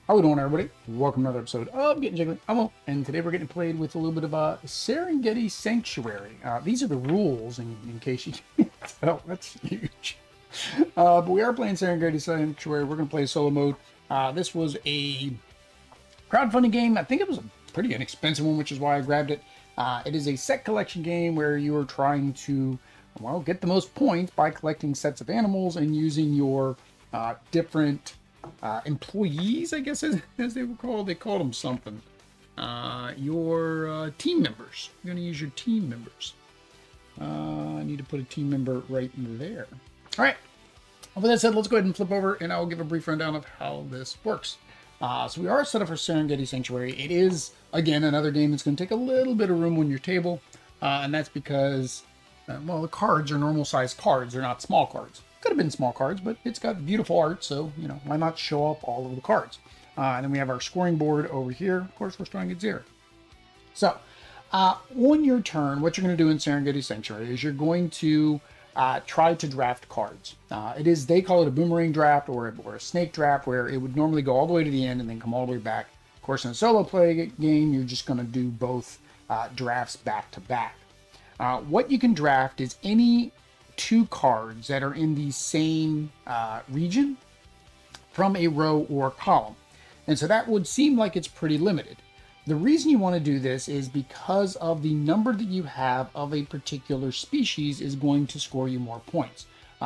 How we doing, everybody? Welcome to another episode of Getting Jiggly. I'm Will, and today we're getting played with a little bit of Serengeti Sanctuary. These are the rules, in case you can't tell. That's huge. But we are playing Serengeti Sanctuary. We're going to play solo mode. This was a crowdfunding game. I think it was a pretty inexpensive one, which is why I grabbed it. It is a set collection game where you are trying to, well, get the most points by collecting sets of animals and using your different employees, I guess, as they were called. They called them something. Your team members. You're going to use your team members. I need to put a team member right there. All right. With that said, let's go ahead and flip over, and I'll give a brief rundown of how this works. So we are set up for Serengeti Sanctuary. It is, again, another game that's going to take a little bit of room on your table, and that's because, well, the cards are normal-sized cards. They're not small cards. Could have been small cards, but it's got beautiful art, so, you know, why not show up all of the cards? And then we have our scoring board over here. Of course, we're starting at 0. So, on your turn, what you're going to do in Serengeti Sanctuary is you're going to try to draft cards. They call it a boomerang draft or a snake draft, where it would normally go all the way to the end and then come all the way back. Of course, in a solo play game, you're just going to do both drafts back to back. What you can draft is any 2 cards that are in the same region from a row or column. And so that would seem like it's pretty limited. The reason you want to do this is because of the number that you have of a particular species is going to score you more points.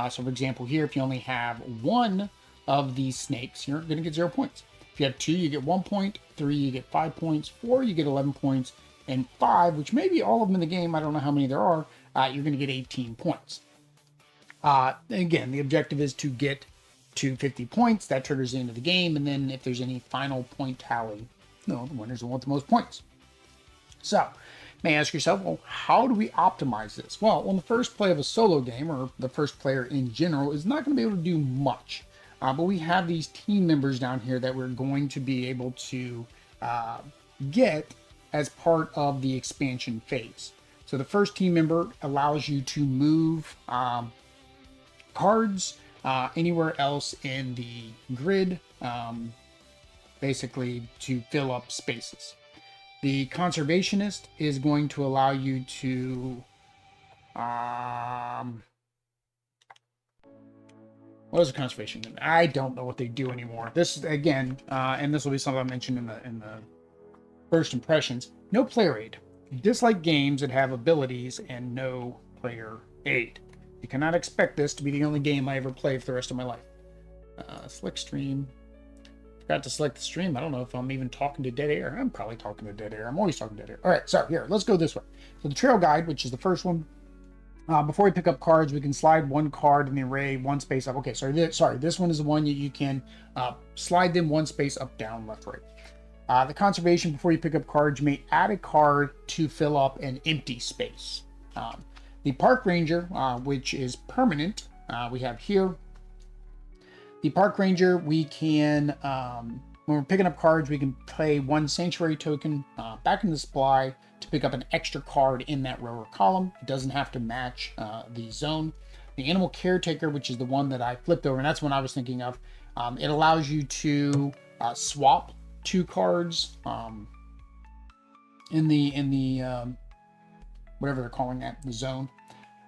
So for example, here, if you only have 1 of these snakes, you're going to get 0 points. If you have 2, you get 1 point, 3, you get 5 points, 4, you get 11 points, and 5, which may be all of them in the game, I don't know how many there are, you're going to get 18 points. Again, the objective is to get to 50 points. That triggers the end of the game, and then if there's any final point tally, no, the winners will want the most points. So, you may ask yourself, well, how do we optimize this? Well, on the first play of a solo game, or the first player in general, is not going to be able to do much. But we have these team members down here that we're going to be able to get as part of the expansion phase. So the first team member allows you to move cards anywhere else in the grid, basically to fill up spaces. The conservationist is going to allow you to what is a conservation? I don't know what they do anymore. This again, and this will be something I mentioned in the first impressions. No player aid. Dislike games that have abilities and no player aid. You cannot expect this to be the only game I ever play for the rest of my life. Select stream. Forgot to select the stream. I don't know if I'm even talking to dead air. I'm probably talking to dead air. I'm always talking to dead air. All right, so here, let's go this way. So the trail guide, which is the first one. Before we pick up cards, we can slide 1 card in the array 1 space up. Okay, sorry, this one is the one you can slide them 1 space up, down, left, right. The conservation, before you pick up cards, you may add a card to fill up an empty space. The park ranger, which is permanent, we have here. The park ranger, we can, when we're picking up cards, we can play 1 sanctuary token back in the supply to pick up an extra card in that row or column. It doesn't have to match the zone. The animal caretaker, which is the one that I flipped over, and that's one I was thinking of, it allows you to swap 2 cards in the whatever they're calling that, the zone.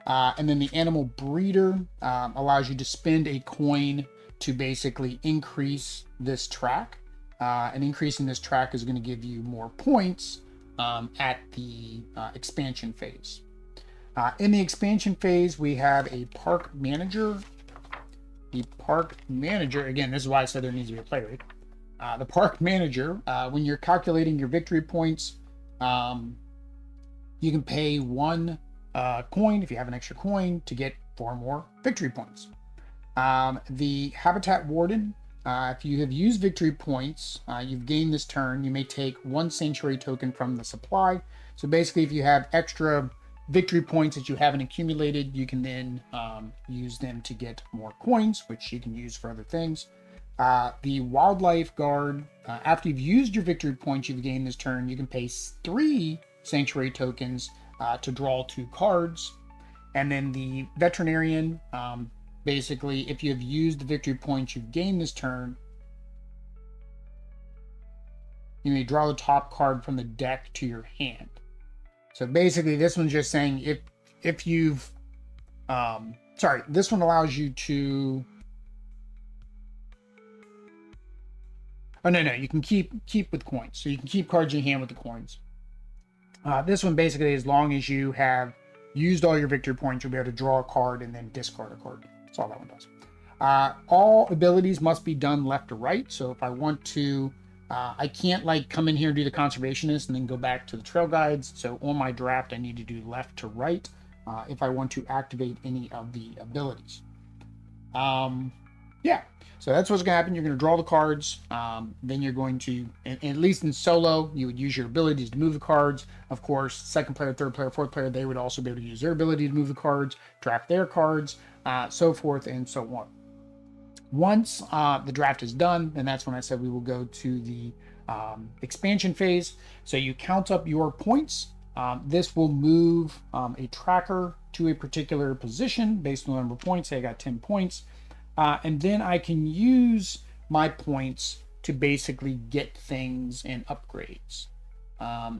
And then the animal breeder allows you to spend a coin to basically increase this track. And increasing this track is going to give you more points at the expansion phase. In the expansion phase, we have a park manager. The park manager, again, this is why I said there needs to be a play rate. The park manager, when you're calculating your victory points, you can pay 1 coin, if you have an extra coin, to get 4 more victory points. The habitat warden, if you have used victory points, you've gained this turn, you may take 1 sanctuary token from the supply. So basically, if you have extra victory points that you haven't accumulated, you can then use them to get more coins, which you can use for other things. The wildlife guard, after you've used your victory points you've gained this turn, you can pay 3 sanctuary tokens to draw 2 cards. And then the veterinarian, basically, if you have used the victory points you've gained this turn, you may draw the top card from the deck to your hand. So basically, this one's just saying if you've, sorry, this one allows you to. Oh no, you can keep with coins. So you can keep cards in your hand with the coins. This one basically, as long as you have used all your victory points, you'll be able to draw a card and then discard a card. That's all that one does. All abilities must be done left to right. So if I want to, I can't like come in here and do the conservationist and then go back to the trail guides. So on my draft, I need to do left to right if I want to activate any of the abilities. Yeah, so that's what's going to happen. You're going to draw the cards. Then you're going to, at least in solo, you would use your abilities to move the cards. Of course, second player, third player, fourth player, they would also be able to use their ability to move the cards, draft their cards, so forth and so on. Once the draft is done, then that's when I said we will go to the expansion phase. So you count up your points. This will move a tracker to a particular position based on the number of points. Say I got 10 points. And then I can use my points to basically get things and upgrades.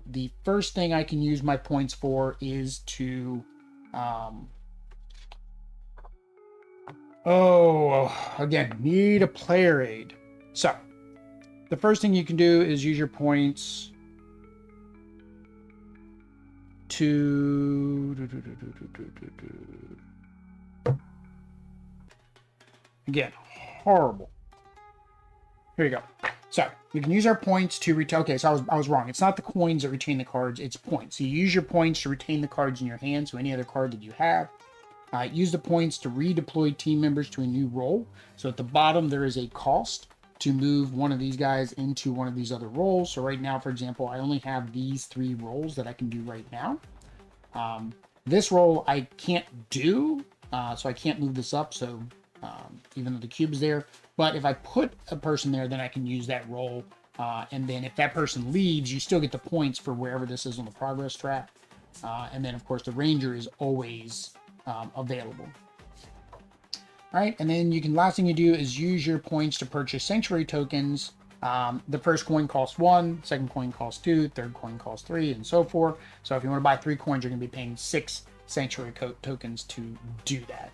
The first thing I can use my points for is to... again, need a player aid. So, the first thing you can do is use your points to... Again, horrible. Here you go. So you can use our points to retain. Okay, so I was wrong. It's not the coins that retain the cards. It's points. So you use your points to retain the cards in your hand. So any other card that you have. Use the points to redeploy team members to a new role. So at the bottom there is a cost to move one of these guys into one of these other roles. So right now, for example, I only have these 3 roles that I can do right now. This role I can't do, so I can't move this up. So even though the cube is there, but if I put a person there, then I can use that role. And then if that person leaves, you still get the points for wherever this is on the progress track. And then of course the ranger is always available. All right, and then last thing you do is use your points to purchase sanctuary tokens. The first coin costs 1, second coin costs 2, third coin costs 3, and so forth. So if you want to buy 3 coins, you're going to be paying 6 sanctuary tokens to do that.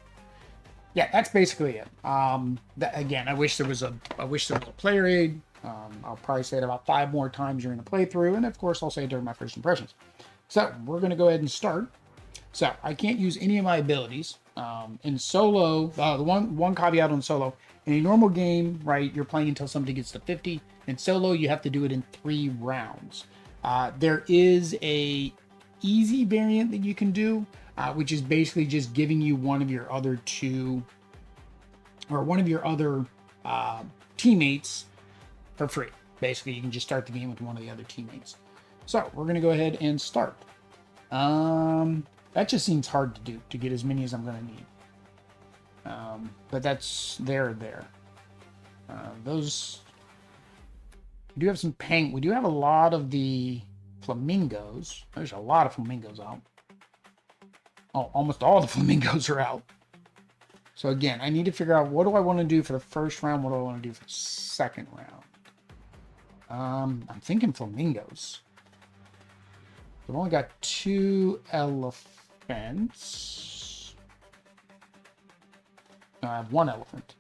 Yeah, that's basically it. Again, I wish there was a player aid. I'll probably say it about 5 more times during the playthrough, and of course I'll say it during my first impressions. So we're going to go ahead and start. So I can't use any of my abilities in solo. The one caveat on solo: in a normal game, right, you're playing until somebody gets to 50. In solo, you have to do it in 3 rounds. There is a easy variant that you can do, which is basically just giving you one of your other teammates for free. Basically, you can just start the game with one of the other teammates. So we're going to go ahead and start. That just seems hard to do, to get as many as I'm going to need. But that's there. Those... We do have some we do have a lot of the flamingos. There's a lot of flamingos out. Oh, almost all the flamingos are out. So again, I need to figure out what do I want to do for the first round, what do I want to do for the second round. I'm thinking flamingos. I've only got 2 elephants. No, I have 1 elephant.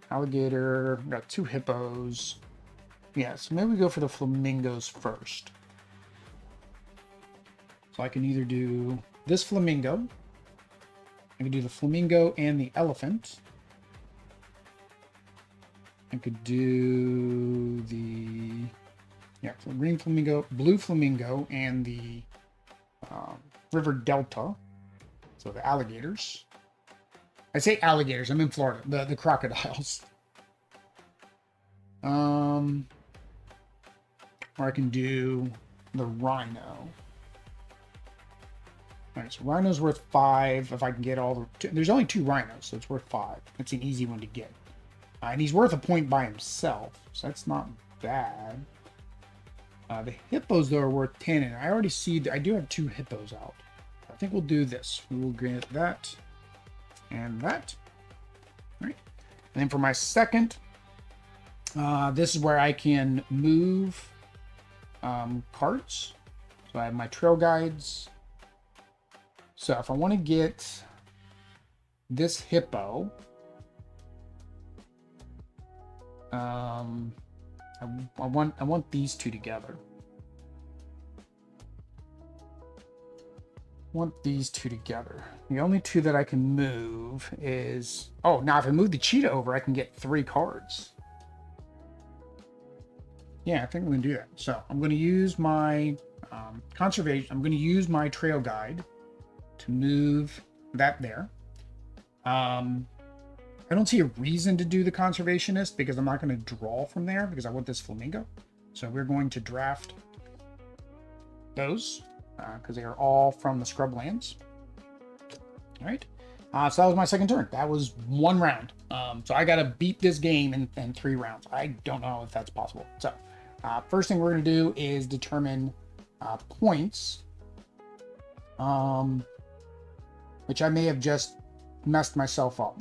Alligator. I've got 2 hippos. Yeah, so maybe we go for the flamingos first. So I can either do this flamingo. I could do the flamingo and the elephant. I could do the green flamingo, blue flamingo, and the river delta. So the alligators. I say alligators. I'm in Florida. The crocodiles. Or I can do the rhino. All right, so rhino's worth 5. If I can get all the... There's only 2 rhinos, so it's worth 5. It's an easy one to get. And he's worth a point by himself, so that's not bad. The hippos, though, are worth 10, and I already see... I do have 2 hippos out. I think we'll do this. We will grant that and that. All right. And then for my second, This is where I can move carts. So I have my trail guides. So if I want to get this hippo, I want these two together. The only two that I can move is... Oh, now if I move the cheetah over, I can get 3 cards. Yeah, I think I'm going to do that. So I'm going to use my conservation. I'm going to use my trail guide to move that there. I don't see a reason to do the conservationist because I'm not going to draw from there because I want this flamingo. So we're going to draft those because they are all from the scrublands. All right. So that was my second turn. That was 1 round. So I got to beat this game in 3 rounds. I don't know if that's possible. So first thing we're going to do is determine points, which I may have just messed myself up.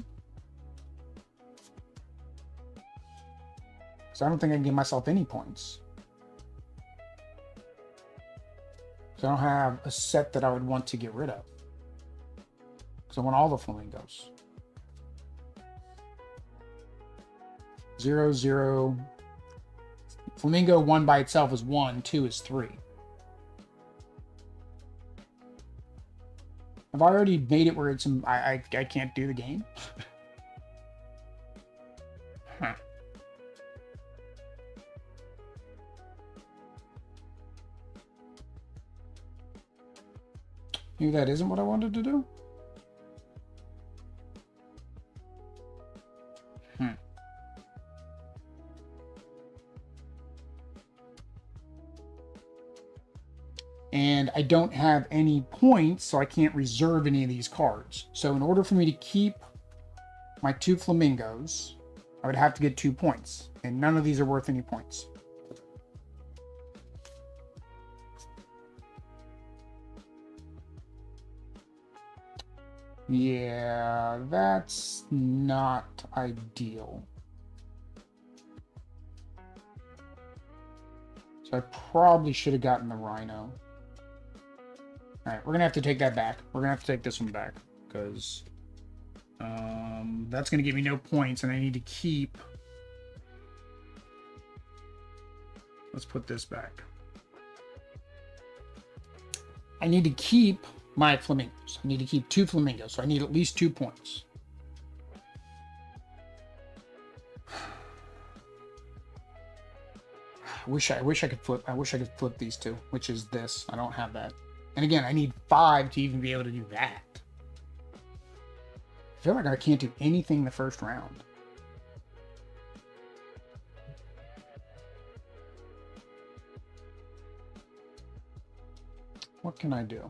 So I don't think I can give myself any points. So I don't have a set that I would want to get rid of. Because I want all the flamingos. 0, 0. Flamingo 1 by itself is 1, 2 is 3. I've already made it where it's I can't do the game. Huh. Maybe that isn't what I wanted to do. And I don't have any points, so I can't reserve any of these cards. So in order for me to keep my 2 flamingos, I would have to get 2 points. And none of these are worth any points. Yeah, that's not ideal. So I probably should have gotten the rhino. Alright, we're going to have to take that back. We're going to have to take this one back. Because that's going to give me no points, and I need to keep... Let's put this back. I need to keep my flamingos. I need to keep 2 flamingos, so I need at least 2 points. I wish I could flip these 2, which is this. I don't have that. And again, I need 5 to even be able to do that. I feel like I can't do anything the first round. What can I do?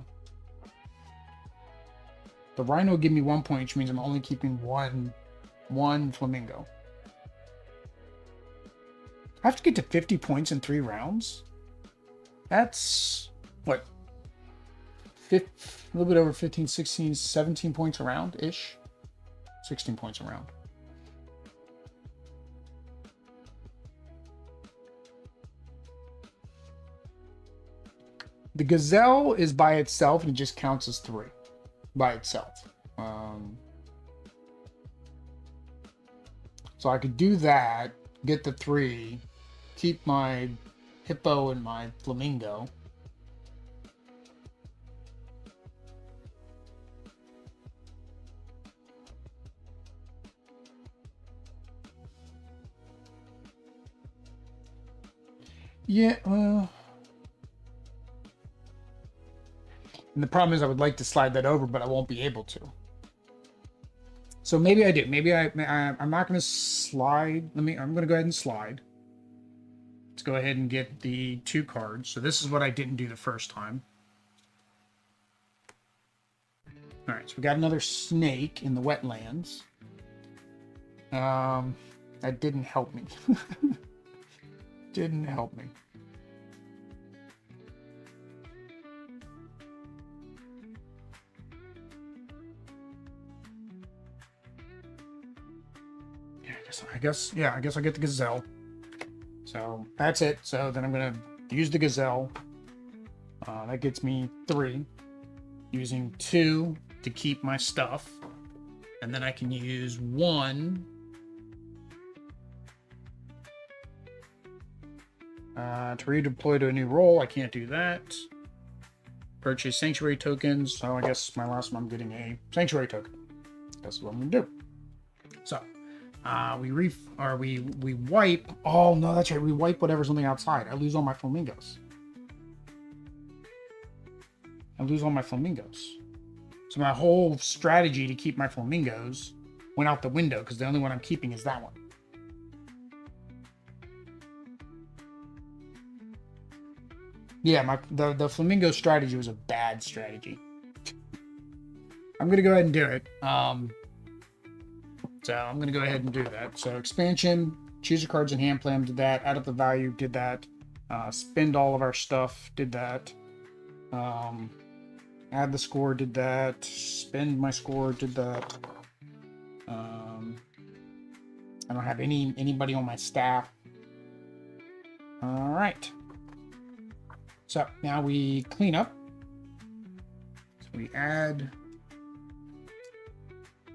The rhino will give me 1 point, which means I'm only keeping one flamingo. I have to get to 50 points in 3 rounds? That's, what, a little bit over 15, 16, 17 points around-ish? 16 points around. The gazelle is by itself and it just counts as 3 by itself. So I could do that, get the 3, keep my hippo and my flamingo. Yeah, well... And the problem is I would like to slide that over, but I won't be able to. So maybe I do. Maybe I'm not going to slide. I'm going to go ahead and slide. Let's go ahead and get the 2 cards. So this is what I didn't do the first time. All right, so we got another snake in the wetlands. That didn't help me. Didn't help me. I guess I get the gazelle. So that's it. So then I'm going to use the gazelle. That gets me 3. Using 2 to keep my stuff. And then I can use 1 to redeploy to a new role. I can't do that. Purchase sanctuary tokens. So I guess my last one I'm getting a sanctuary token. That's what I'm gonna do. So we wipe. Oh no, that's right. We wipe whatever's on the outside. I lose all my flamingos. So my whole strategy to keep my flamingos went out the window because the only one I'm keeping is that one. Yeah, the flamingo strategy was a bad strategy. I'm gonna go ahead and do it. So I'm gonna go ahead and do that. So expansion, choose your cards in hand plan, did that. Add up the value, did that. Spend all of our stuff, did that. Add the score, did that. Spend my score, did that. I don't have anybody on my staff. All right. So now we clean up. So we add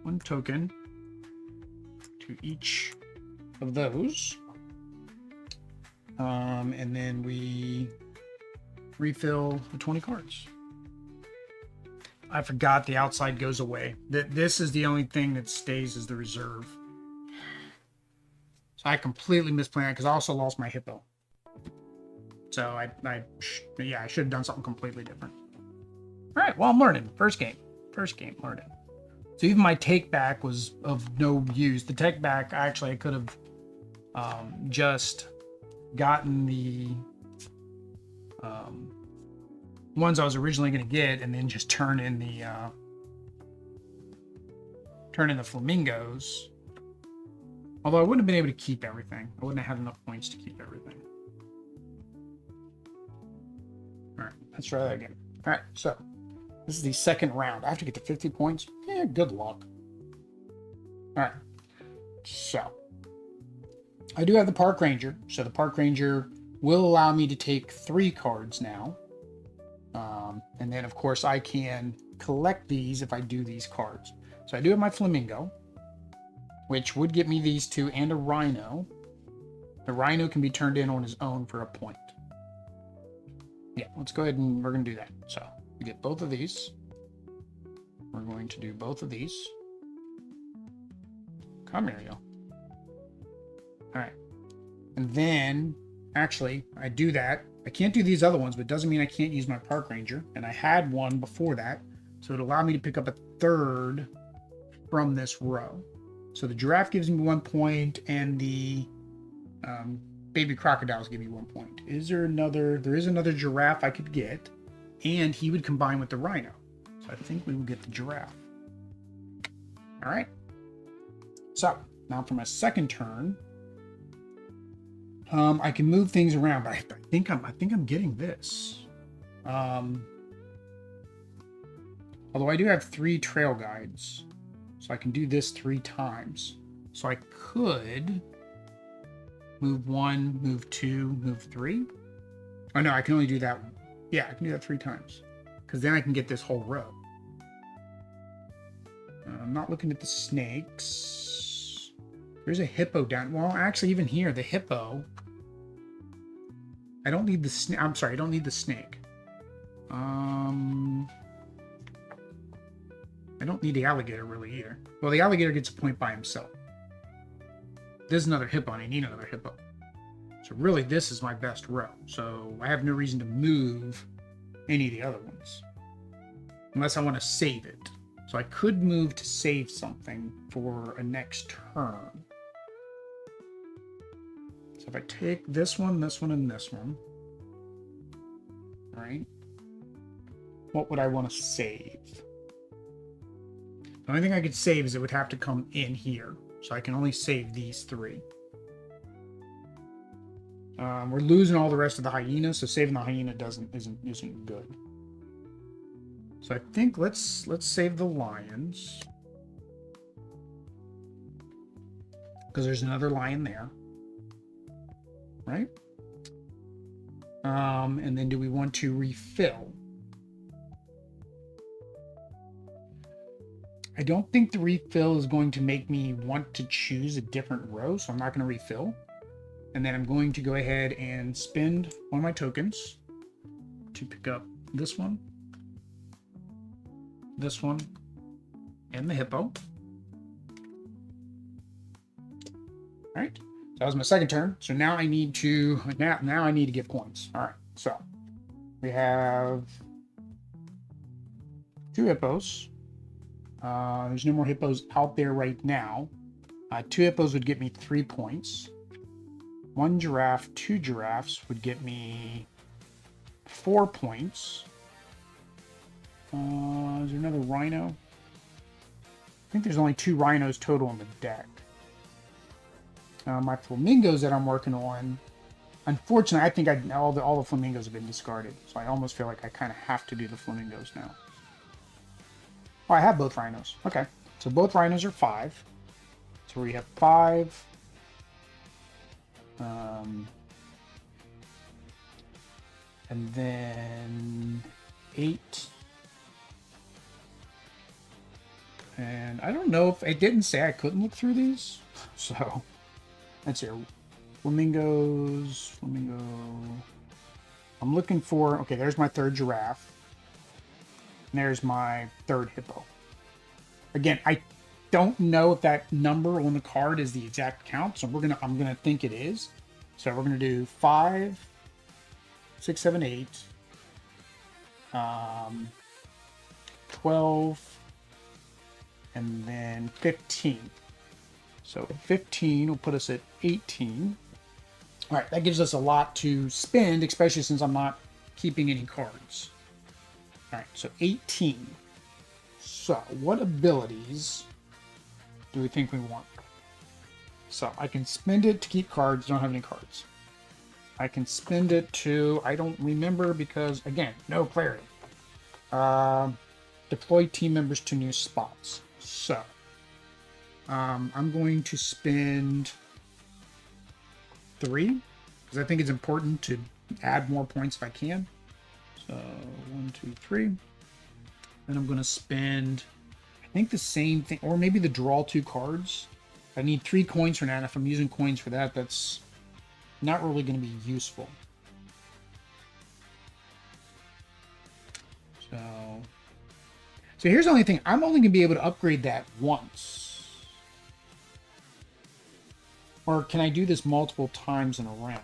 1 token to each of those. And then we refill the 20 cards. I forgot the outside goes away. This is the only thing that stays as the reserve. So I completely misplanned because I also lost my hippo. So I should have done something completely different. All right, well, I'm learning. First game, learning. So even my take back was of no use. The take back, actually, I could have just gotten the ones I was originally going to get, and then just turn in the flamingos. Although I wouldn't have been able to keep everything. I wouldn't have had enough points to keep everything. All right, let's try that again. All right, so this is the second round. I have to get to 50 points. Yeah, good luck. All right, so I do have the park ranger. So the park ranger will allow me to take 3 cards now. And then, of course, I can collect these if I do these cards. So I do have my flamingo, which would get me these 2 and a rhino. The rhino can be turned in on his own for a point. Yeah, let's go ahead and we're going to do that. So we get both of these. We're going to do both of these. Come here, yo. All right. And then, actually, I do that. I can't do these other ones, but it doesn't mean I can't use my park ranger. And I had one before that. So it allowed me to pick up a 3rd from this row. So the giraffe gives me 1 point, and the baby crocodiles give me 1 point. Is there another? There is another giraffe I could get, and he would combine with the rhino. So I think we will get the giraffe. All right. So now for my second turn, I can move things around, but I think I'm getting this. Although I do have 3 trail guides, so I can do this 3 times. So I could move 1, move 2, move 3. Oh no, I can only do that. Yeah, I can do that 3 times, because then I can get this whole row. I'm not looking at the snakes. There's a hippo down. Well, actually, even here, the hippo. I don't need the snake. I'm sorry, I don't need the snake. I don't need the alligator really either. Well, the alligator gets a point by himself. There's another hippo, and I need another hippo. So really, this is my best row. So I have no reason to move any of the other ones. Unless I want to save it. So I could move to save something for a next turn. So if I take this one, and this one, all right, what would I want to save? The only thing I could save is it would have to come in here. So I can only save these 3. We're losing all the rest of the hyena, so saving the hyena isn't good. So I think let's save the lions, because there's another lion there. right? And then do we want to refill? I don't think the refill is going to make me want to choose a different row, so I'm not going to refill. And then I'm going to go ahead and spend one of my tokens to pick up this one, and the hippo. All right, so that was my second turn. So now I need to get points. All right, so we have 2 hippos. There's no more hippos out there right now. 2 hippos would get me 3 points. 1 giraffe, 2 giraffes would get me 4 points. Is there another rhino? I think there's only 2 rhinos total on the deck. My flamingos that I'm working on, unfortunately, I think all the flamingos have been discarded. So I almost feel like I kind of have to do the flamingos now. Oh, I have both rhinos. Okay, so both rhinos are 5. So we have 5. And then 8. And I don't know if it didn't say I couldn't look through these. So let's see. Flamingo. I'm looking for, okay, there's my 3rd giraffe. And there's my 3rd hippo. Again, I don't know if that number on the card is the exact count, so I'm gonna think it is. So we're gonna do 5, 6, 7, 8, 12, and then 15. So 15 will put us at 18. All right, that gives us a lot to spend, especially since I'm not keeping any cards. All right, so 18. So what abilities do we think we want? So I can spend it to keep cards, don't have any cards. I can spend it to, I don't remember because, again, no clarity. Deploy team members to new spots. So I'm going to spend 3 because I think it's important to add more points if I can. So 1, 2, 3. Then I'm going to spend, I think the same thing, or maybe the draw 2 cards. I need 3 coins for that. If I'm using coins for that, that's not really going to be useful. So here's the only thing. I'm only going to be able to upgrade that once. Or can I do this multiple times in a round?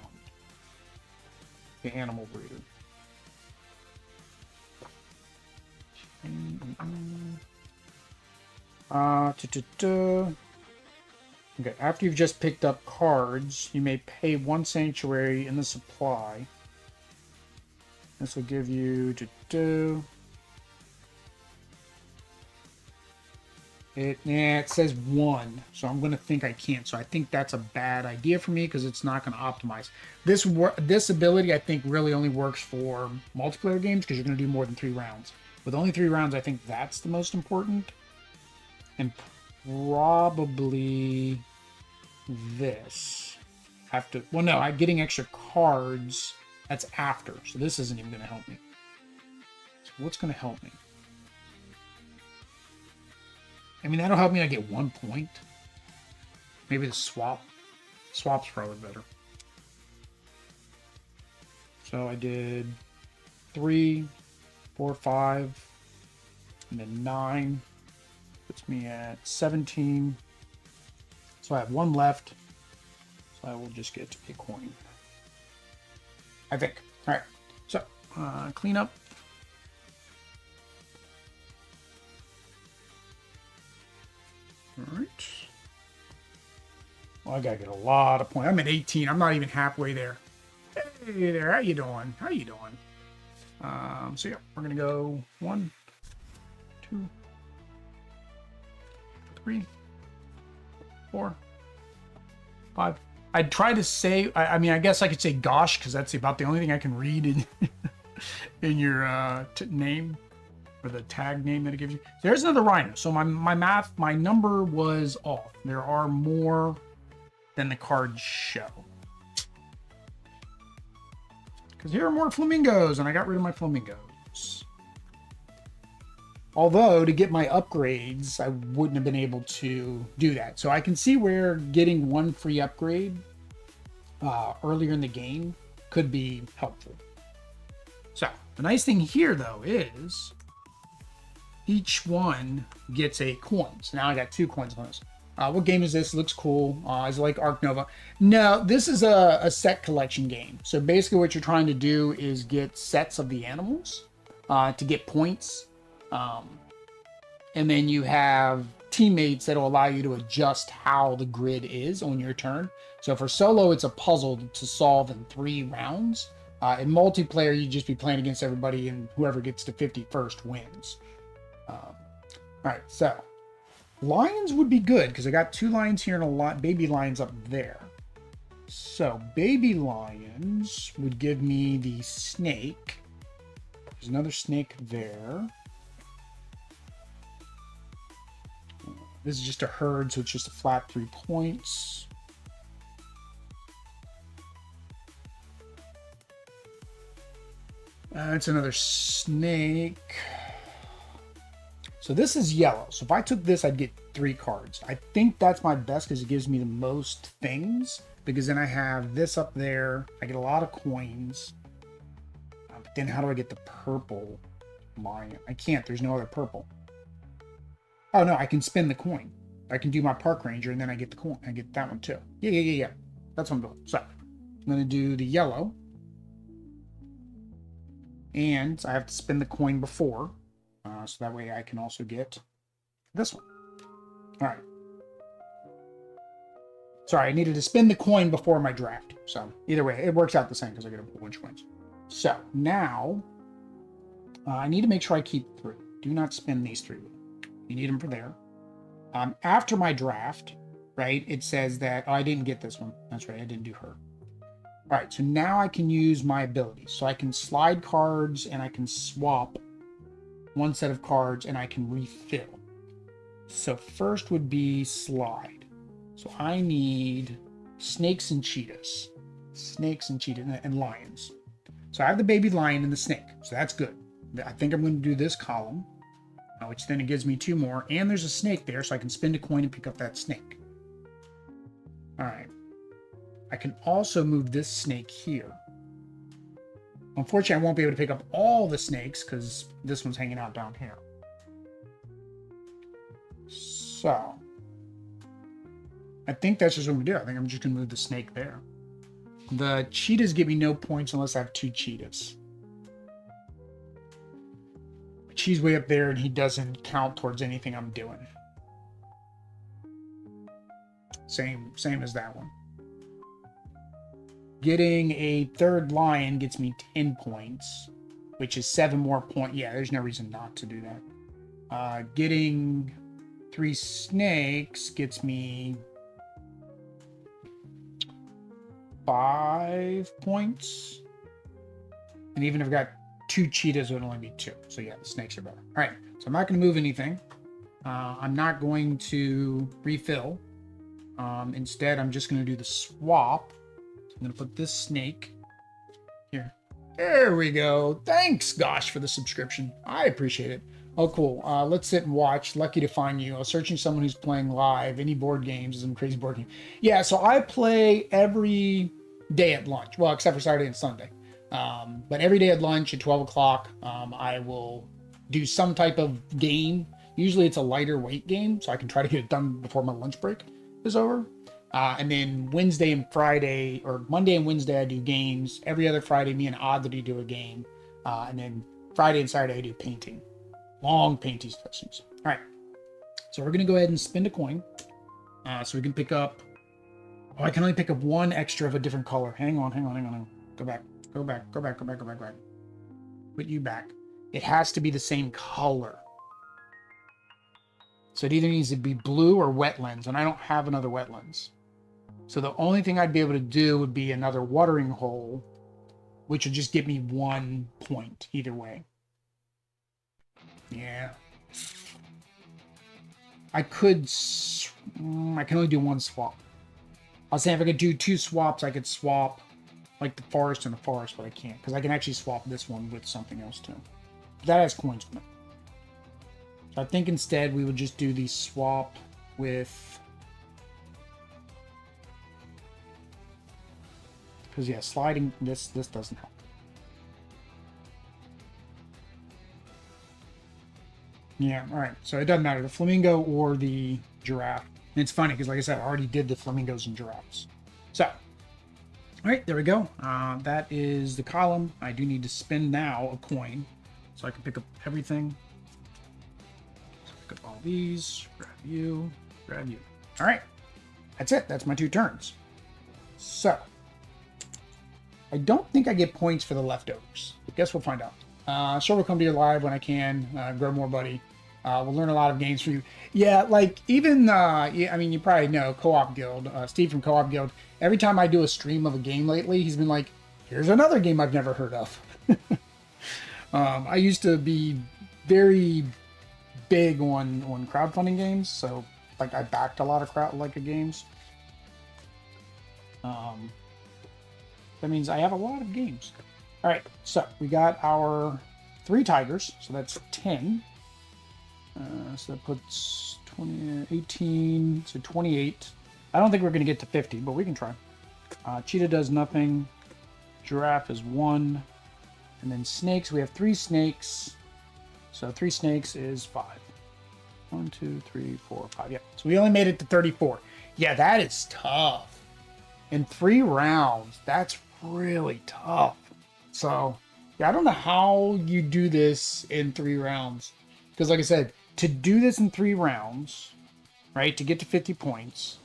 The animal breeder. Okay, after you've just picked up cards, you may pay 1 sanctuary in the supply. This will give you it says 1, so I'm going to think I can't. So I think that's a bad idea for me because it's not going to optimize. This ability I think really only works for multiplayer games because you're going to do more than 3 rounds. With only 3 rounds, I think that's the most important. And probably this. Well, no, I'm getting extra cards. That's after, so this isn't even going to help me. So what's going to help me? I mean, that'll help me. I get 1 point. Maybe the swap. Swap's probably better. So I did 3, 4, 5, and then 9. Puts me at 17. So I have 1 left. So I will just get a coin, I think. All right. So clean up. All right. Well, I gotta get a lot of points. I'm at 18. I'm not even halfway there. Hey there, how you doing? How you doing? So yeah, we're gonna go 1, 2, 3, 4, 5. I'd try to say, I mean, I guess I could say gosh, because that's about the only thing I can read in in your name, or the tag name that it gives you. There's another rhino. So my number was off. There are more than the cards show. Because here are more flamingos, and I got rid of my flamingos. Although, to get my upgrades, I wouldn't have been able to do that. So I can see where getting one free upgrade earlier in the game could be helpful. So, the nice thing here, though, is each one gets a coin. So now I got 2 coins on this. What game is this? It looks cool. Is it like Ark Nova? No, this is a set collection game. So basically what you're trying to do is get sets of the animals to get points. And then you have teammates that will allow you to adjust how the grid is on your turn. So for solo, it's a puzzle to solve in 3 rounds. In multiplayer, you'd just be playing against everybody, and whoever gets to 50 first wins. All right, so lions would be good because I got 2 lions here and a lot baby lions up there. So baby lions would give me the snake. There's another snake there. This is just a herd, so it's just a flat 3 points. It's another snake. So this is yellow. So if I took this, I'd get 3 cards. I think that's my best because it gives me the most things. Because then I have this up there. I get a lot of coins. But then how do I get the purple lion? I can't. There's no other purple. Oh, no. I can spin the coin. I can do my park ranger, and then I get the coin. I get that one, too. Yeah. That's what I'm doing. So I'm going to do the yellow. And I have to spin the coin before. So that way I can also get this one. All right. Sorry, I needed to spin the coin before my draft. So either way, it works out the same because I get a whole bunch of coins. So now I need to make sure I keep 3. Do not spin these 3. You need them for there. After my draft, right, it says that, oh, I didn't get this one. That's right, I didn't do her. All right, so now I can use my abilities. So I can slide cards and I can swap one set of cards and I can refill. So first would be slide. So I need snakes and cheetahs. Snakes and cheetahs and lions. So I have the baby lion and the snake. So that's good. I think I'm going to do this column, which then it gives me 2 more. And there's a snake there, so I can spin a coin and pick up that snake. All right. I can also move this snake here. Unfortunately, I won't be able to pick up all the snakes because this one's hanging out down here. So I think that's just what we do. I think I'm just going to move the snake there. The cheetahs give me no points unless I have 2 cheetahs. But he's way up there and he doesn't count towards anything I'm doing. Same as that one. Getting a 3rd lion gets me 10 points, which is 7 more points. Yeah, there's no reason not to do that. Getting 3 snakes gets me 5 points. And even if I've got 2 cheetahs, it would only be 2. So yeah, the snakes are better. All right, so I'm not going to move anything. I'm not going to refill. Instead, I'm just going to do the swap. I'm going to put this snake here. There we go. Thanks, Gosh, for the subscription. I appreciate it. Oh, cool. Let's sit and watch. Lucky to find you. I was searching someone who's playing live. Any board games? Some crazy board game. Yeah, so I play every day at lunch. Well, except for Saturday and Sunday. But every day at lunch at 12 o'clock, I will do some type of game. Usually it's a lighter weight game, so I can try to get it done before my lunch break is over. And then Wednesday and Friday, or Monday and Wednesday, I do games. Every other Friday, me and Oddly do a game. And then Friday and Saturday, I do painting. Long painting sessions. All right. So we're going to go ahead and spin a coin. So we can pick up... Oh, I can only pick up 1 extra of a different color. Hang on. Go back. Put you back. It has to be the same color. So it either needs to be blue or wetlands, and I don't have another wetlands. So the only thing I'd be able to do would be another watering hole, which would just give me 1 point either way. Yeah. I can only do 1 swap. I was saying if I could do 2 swaps, I could swap like the forest and the forest, but I can't because I can actually swap this one with something else too. That has coins on it. So I think instead we would just do the swap with, because yeah, sliding this doesn't help. Yeah, all right. So it doesn't matter, the flamingo or the giraffe. And it's funny because, like I said, I already did the flamingos and giraffes. So, all right, there we go. That is the column. I do need to spend now a coin so I can pick up everything. So pick up all these, grab you, grab you. All right, that's it. That's my 2 turns. So, I don't think I get points for the leftovers. Guess we'll find out. Sure, will come to you live when I can. Grow more, buddy. We'll learn a lot of games for you. Yeah, like even, yeah, I mean, you probably know Co-op Guild, Steve from Co-op Guild. Every time I do a stream of a game lately, he's been like, here's another game I've never heard of. I used to be very big on crowdfunding games, so like I backed a lot of games. That means I have a lot of games. All right, so we got our 3 tigers, so that's 10. So that puts 20, 18, so 28. I don't think we're going to get to 50, but we can try. Cheetah does nothing. Giraffe is 1. And then snakes, we have 3 snakes. So 3 snakes is 5. 1, 2, 3, 4, 5. Yeah, so we only made it to 34. Yeah, that is tough. In 3 rounds, that's really tough. So, yeah, I don't know how you do this in 3 rounds. Because like I said, to do this in 3 rounds, right, to get to 50 points,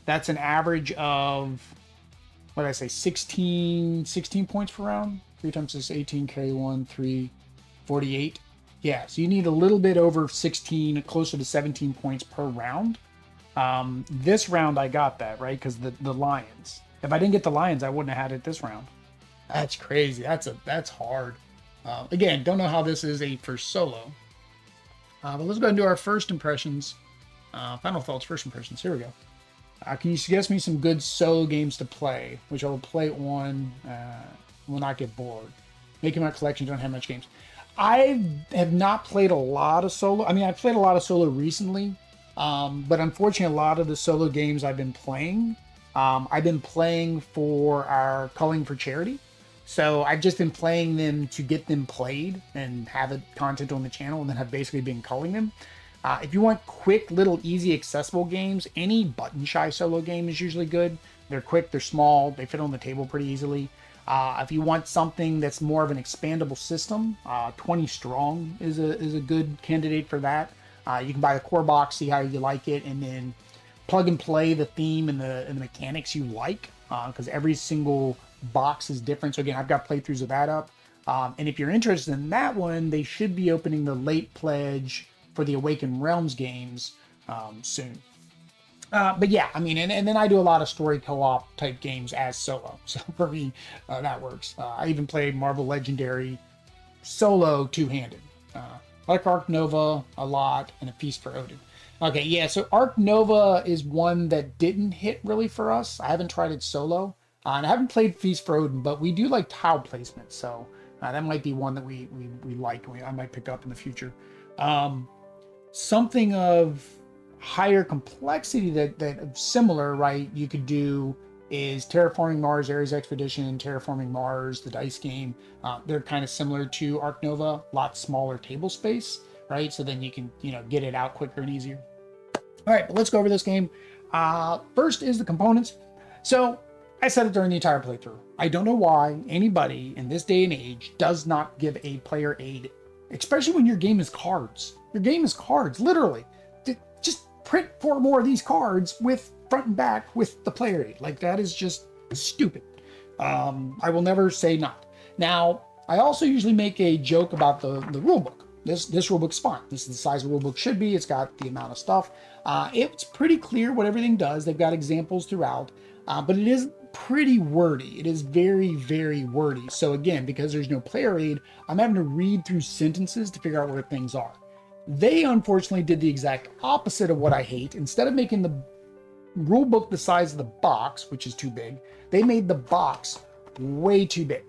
that's an average of, what did I say, 16 points per round? 3 times 6, 18, carry 1, 3, 48. Yeah, so you need a little bit over 16, closer to 17 points per round. This round I got that, right, because the lions. If I didn't get the lions, I wouldn't have had it this round. That's crazy. That's hard. Again, don't know how this is for solo. But let's go ahead and do our first impressions. Final thoughts, first impressions. Here we go. Can you suggest me some good solo games to play, which I will play on, will not get bored? Making my collection, don't have much games. I have not played a lot of solo. I mean, I've played a lot of solo recently, but unfortunately, a lot of the solo games I've been playing for our Culling for Charity. So I've just been playing them to get them played and have it content on the channel, and then have basically been culling them. If you want quick, little, easy, accessible games, any button shy solo game is usually good. They're quick, they're small, they fit on the table pretty easily. If you want something that's more of an expandable system, 20 Strong is a good candidate for that. You can buy the core box, see how you like it, and then plug and play the theme and the mechanics you like, because every single box is different. So again, I've got playthroughs of that up. And if you're interested in that one, they should be opening the late pledge for the Awakened Realms games soon. But yeah, I mean, and then I do a lot of story co-op type games as solo. So for me, that works. I even play Marvel Legendary solo two-handed. I like Ark Nova a lot, and A Feast for Odin. Okay, yeah, so Ark Nova is one that didn't hit really for us. I haven't tried it solo. And I haven't played Feast for Odin, but we do like tile placement, so that might be one that we like. I might pick up in the future. Something of higher complexity that similar, right, you could do is Terraforming Mars, Ares Expedition, Terraforming Mars, the dice game. They're kind of similar to Ark Nova, a lot smaller table space, right? So then you can, get it out quicker and easier. All right, but let's go over this game. First is the components. So I said it during the entire playthrough. I don't know why anybody in this day and age does not give a player aid, especially when your game is cards. Your game is cards, literally. Just print 4 more of these cards with front and back with the player aid. Like, that is just stupid. I will never say not. Now, I also usually make a joke about the rule book. This rulebook's fine. This is the size the rulebook should be. It's got the amount of stuff. It's pretty clear what everything does. They've got examples throughout, but it is pretty wordy. It is very, very wordy. So again, because there's no player aid, I'm having to read through sentences to figure out where things are. They unfortunately did the exact opposite of what I hate. Instead of making the rulebook the size of the box, which is too big, they made the box way too big.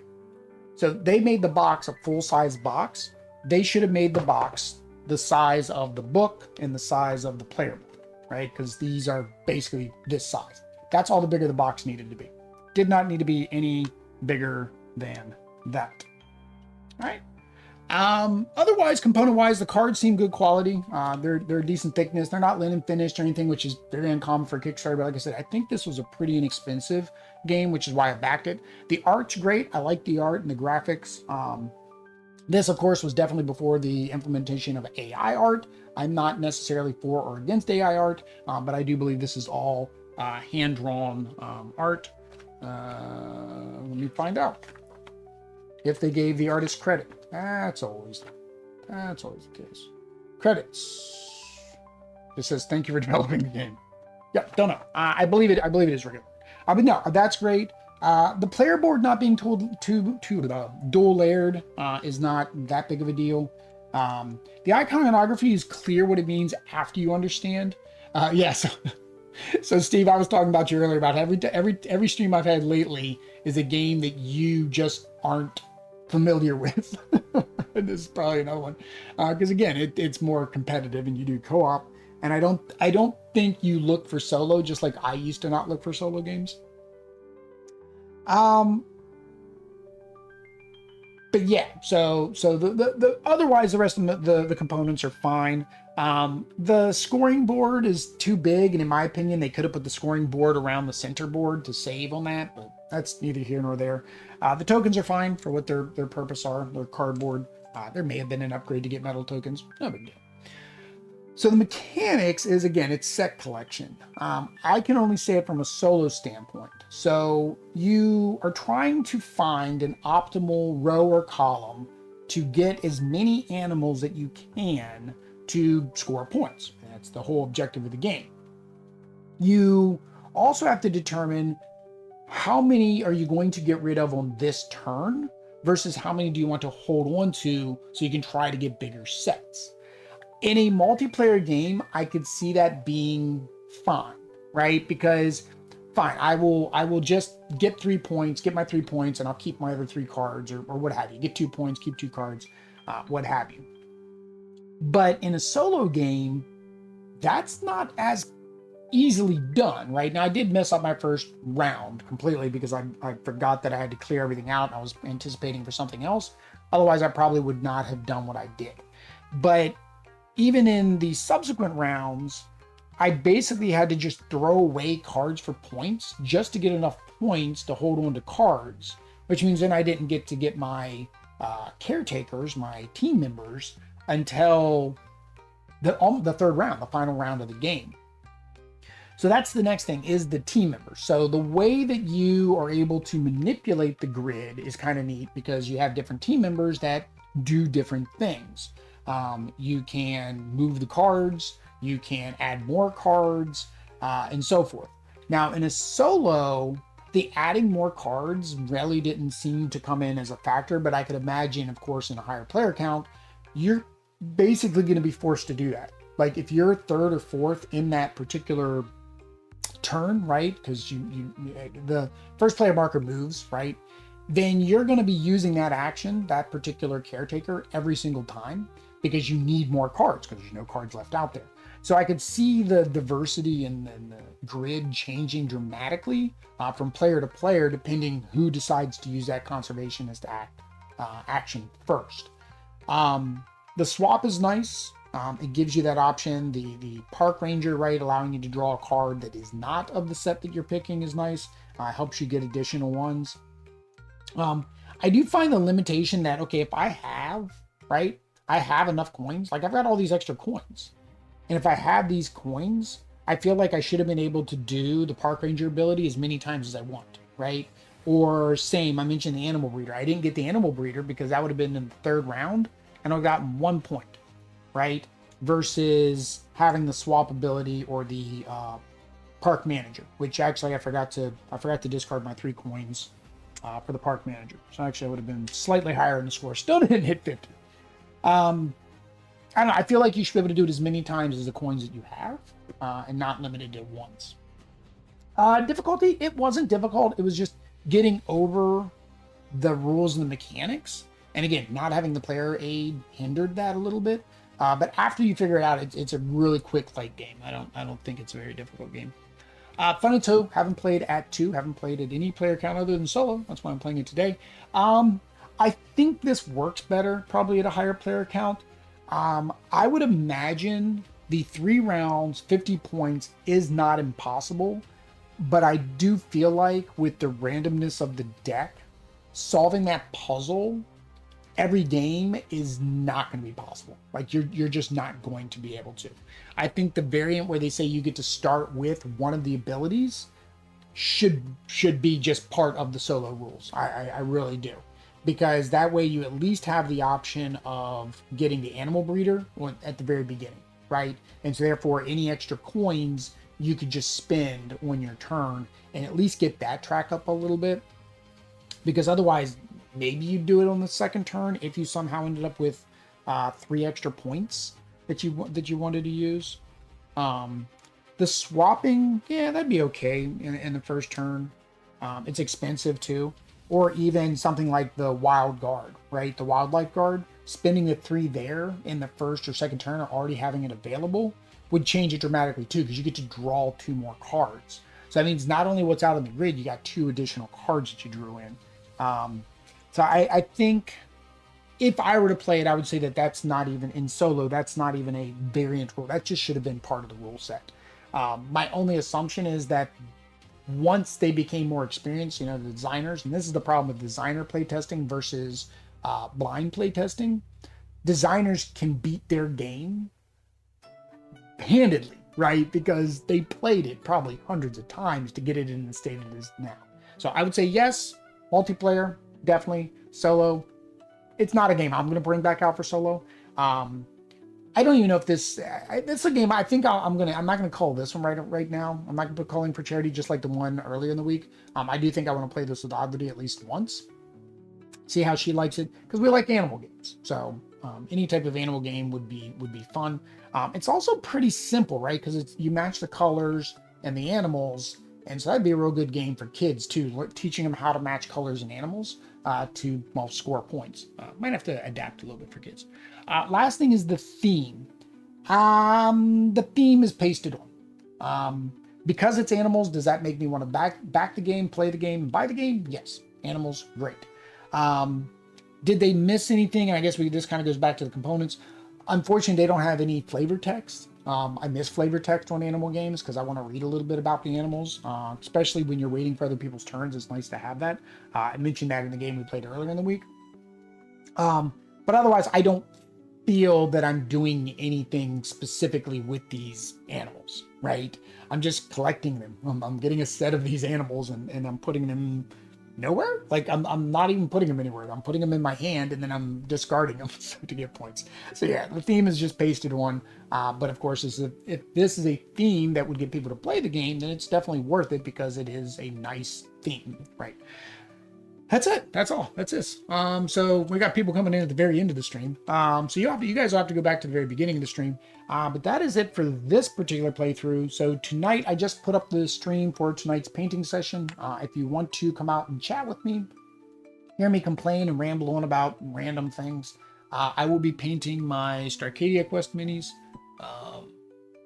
So they made the box a full-size box. They should have made the box the size of the book and the size of the player book, right? Because these are basically this size. That's all the bigger the box needed to be. Did not need to be any bigger than that. All right. Otherwise, component-wise, the cards seem good quality. They're decent thickness. They're not linen finished or anything, which is very uncommon for Kickstarter. But like I said, I think this was a pretty inexpensive game, which is why I backed it. The art's great. I like the art and the graphics. This, of course, was definitely before the implementation of AI art. I'm not necessarily for or against AI art, but I do believe this is all hand-drawn art. Let me find out if they gave the artist credit. That's always the case. Credits. It says, thank you for developing the game. Yeah, don't know. I believe it is regular. But no, that's great. The player board not being dual layered is not that big of a deal. The iconography is clear what it means after you understand. Yes. So Steve, I was talking about you earlier about every stream I've had lately is a game that you just aren't familiar with. And this is probably another one, because again, it's more competitive and you do co-op. And I don't think you look for solo, just like I used to not look for solo games. But yeah, so the otherwise the rest of the components are fine. The scoring board is too big, and in my opinion, they could have put the scoring board around the center board to save on that, but that's neither here nor there. The tokens are fine for what their purpose are. They're cardboard. There may have been an upgrade to get metal tokens. No big deal. So the mechanics is, again, it's set collection. I can only say it from a solo standpoint. So you are trying to find an optimal row or column to get as many animals that you can to score points. That's the whole objective of the game. You also have to determine how many are you going to get rid of on this turn versus how many do you want to hold on to so you can try to get bigger sets. In a multiplayer game, I could see that being fine, right? Because fine, I will just get 3 points, get my 3 points, and I'll keep my other 3 cards or what have you. Get 2 points, keep 2 cards, what have you. But in a solo game, that's not as easily done, right? Now, I did mess up my first round completely because I forgot that I had to clear everything out. I was anticipating for something else. Otherwise, I probably would not have done what I did. But even in the subsequent rounds, I basically had to just throw away cards for points just to get enough points to hold on to cards, which means then I didn't get to get my caretakers, my team members, until the third round, the final round of the game. So that's the next thing, is the team members. So the way that you are able to manipulate the grid is kind of neat because you have different team members that do different things. You can move the cards, you can add more cards, and so forth. Now, in a solo, the adding more cards really didn't seem to come in as a factor, but I could imagine, of course, in a higher player count, you're basically going to be forced to do that. Like if you're third or fourth in that particular turn, right? Because the first player marker moves, right? Then you're going to be using that action, that particular caretaker, every single time because you need more cards because there's no cards left out there. So I could see the diversity and the grid changing dramatically from player to player, depending who decides to use that conservationist action first. The swap is nice. It gives you that option. The park ranger, right, allowing you to draw a card that is not of the set that you're picking is nice. Helps you get additional ones. I do find the limitation that, okay, if I have enough coins, like I've got all these extra coins. And if I have these coins, I feel like I should have been able to do the park ranger ability as many times as I want, right? Or same, I mentioned the animal breeder. I didn't get the animal breeder because that would have been in the third round and I've gotten 1 point, right? Versus having the swap ability or the park manager, which actually I forgot to discard my 3 coins for the park manager. So actually I would have been slightly higher in the score. Still didn't hit 50. I don't know, I feel like you should be able to do it as many times as the coins that you have, and not limited to once. Difficulty, it wasn't difficult. It was just getting over the rules and the mechanics. And again, not having the player aid hindered that a little bit. But after you figure it out, it's a really quick light game. I don't think it's a very difficult game. Fun and Toe, haven't played at 2, haven't played at any player count other than solo. That's why I'm playing it today. I think this works better, probably at a higher player count. I would imagine the 3 rounds, 50 points is not impossible, but I do feel like with the randomness of the deck, solving that puzzle every game is not going to be possible. Like you're just not going to be able to. I think the variant where they say you get to start with one of the abilities should be just part of the solo rules. I really do, because that way you at least have the option of getting the animal breeder at the very beginning, right? And so therefore any extra coins you could just spend on your turn and at least get that track up a little bit, because otherwise maybe you do it on the second turn if you somehow ended up with 3 extra points that you wanted to use. The swapping, yeah, that'd be okay in the first turn. It's expensive too. Or even something like the wild guard, right? The wildlife guard, spending the 3 there in the first or second turn or already having it available would change it dramatically too, because you get to draw 2 more cards. So that means not only what's out on the grid, you got 2 additional cards that you drew in. So I think if I were to play it, I would say that that's not even in solo. That's not even a variant rule. That just should have been part of the rule set. My only assumption is that once they became more experienced, the designers, and this is the problem with designer playtesting versus blind playtesting, designers can beat their game handedly, right? Because they played it probably hundreds of times to get it in the state it is now. So I would say yes, multiplayer, definitely. Solo, it's not a game I'm going to bring back out for solo. I don't even know if this is a game. I think I'm not going to call this one right now. I'm not going to put Calling for Charity just like the one earlier in the week. I do think I want to play this with Audrey at least once, see how she likes it, because we like animal games. So any type of animal game would be fun. It's also pretty simple, right? Because you match the colors and the animals, and so that'd be a real good game for kids too, teaching them how to match colors and animals to score points. Might have to adapt a little bit for kids. Last thing is the theme. The theme is pasted on. Because it's animals, does that make me want to back the game, play the game, buy the game? Yes. Animals, great. Did they miss anything? And I guess this kind of goes back to the components. Unfortunately, they don't have any flavor text. I miss flavor text on animal games because I want to read a little bit about the animals, especially when you're waiting for other people's turns. It's nice to have that. I mentioned that in the game we played earlier in the week. But otherwise, I don't feel that I'm doing anything specifically with these animals, right? I'm just collecting them. I'm getting a set of these animals and I'm putting them nowhere. Like I'm not even putting them anywhere. I'm putting them in my hand and then I'm discarding them to get points. So yeah, the theme is just pasted on. But of course, if this is a theme that would get people to play the game, then it's definitely worth it because it is a nice theme, right? That's it. That's all. That's this. So we got people coming in at the very end of the stream. So you guys will have to go back to the very beginning of the stream. But that is it for this particular playthrough. So tonight I just put up the stream for tonight's painting session. If you want to come out and chat with me, hear me complain and ramble on about random things, I will be painting my Starcadia Quest minis.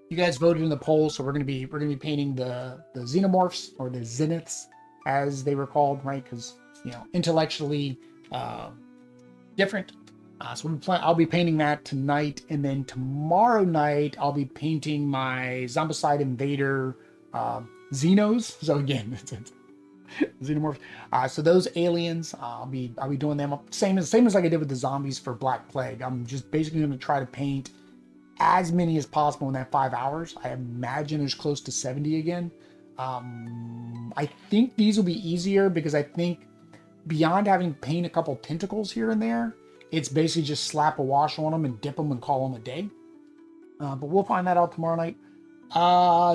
You guys voted in the poll, so we're gonna be painting the xenomorphs, or the zeniths as they were called, right? Because intellectually different. So I'll be painting that tonight, and then tomorrow night I'll be painting my Zombicide Invader Xenos. So again, it's Xenomorphs. So those aliens, I'll be doing them up same as like I did with the zombies for Black Plague. I'm just basically going to try to paint as many as possible in that 5 hours. I imagine there's close to 70 again. I think these will be easier because I think beyond having to paint a couple tentacles here and there, it's basically just slap a wash on them and dip them and call them a day. But we'll find that out tomorrow night.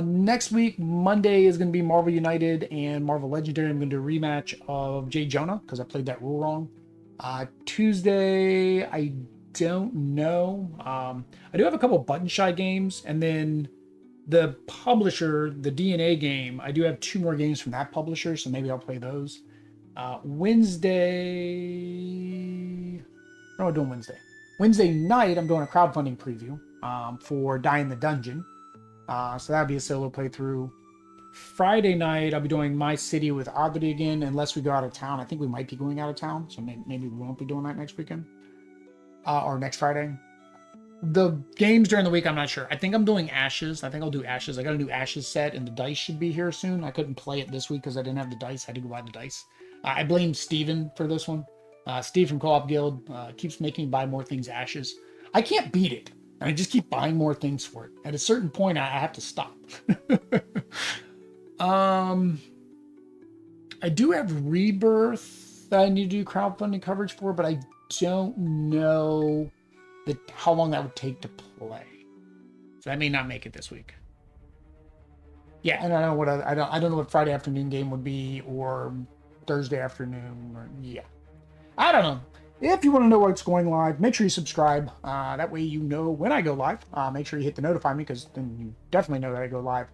Next week, Monday, is going to be Marvel United and Marvel Legendary. I'm going to do a rematch of J. Jonah because I played that rule wrong. Tuesday, I don't know. I do have a couple Button Shy games, and then the publisher, the DNA game, I do have 2 more games from that publisher, so maybe I'll play those. Wednesday. What am I doing Wednesday? Wednesday night, I'm doing a crowdfunding preview for Die in the Dungeon. So that'll be a solo playthrough. Friday night, I'll be doing My City with Audrey again, unless we go out of town. I think we might be going out of town, so maybe we won't be doing that next weekend or next Friday. The games during the week, I'm not sure. I think I'm doing Ashes. I think I'll do Ashes. I got a new Ashes set, and the dice should be here soon. I couldn't play it this week because I didn't have the dice. I had to go buy the dice. I blame Steven for this one. Steve from Co-op Guild keeps making me buy more things Ashes. I can't beat it, and I just keep buying more things for it. At a certain point, I have to stop. I do have Rebirth that I need to do crowdfunding coverage for, but I don't know how long that would take to play. So I may not make it this week. Yeah, and I don't know what I don't know what Friday afternoon game would be or Thursday afternoon or yeah. I don't know. If you want to know what's going live, make sure you subscribe. That way you know when I go live. Make sure you hit the notify me because then you definitely know that I go live.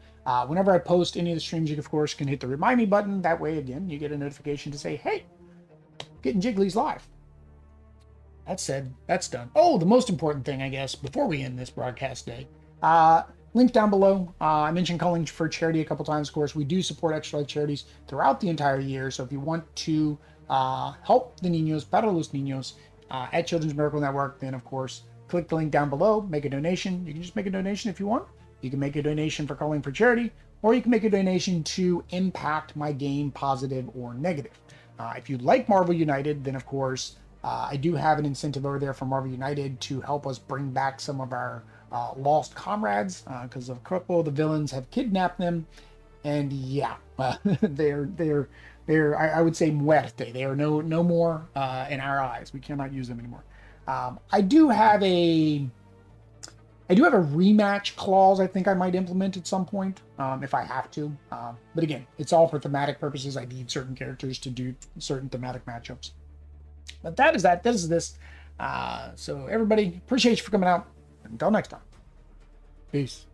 Whenever I post any of the streams, you of course can hit the remind me button. That way again you get a notification to say, hey, getting Jiggly's live. That said, that's done. Oh, the most important thing, I guess, before we end this broadcast day, link down below. I mentioned Calling for Charity a couple times. Of course, we do support Extra Life charities throughout the entire year. So if you want to help the Niños, Para los Niños, at Children's Miracle Network, then of course, click the link down below, make a donation. You can just make a donation if you want. You can make a donation for Calling for Charity, or you can make a donation to impact my game, positive or negative. If you like Marvel United, then of course, I do have an incentive over there for Marvel United to help us bring back some of our lost comrades because a couple of the villains have kidnapped them, and yeah, they're I would say muerte. They are no more in our eyes. We cannot use them anymore. I do have a rematch clause. I think I might implement at some point if I have to. But again, it's all for thematic purposes. I need certain characters to do certain thematic matchups. But that is that. This is this. So everybody, appreciate you for coming out. Until next time. Peace.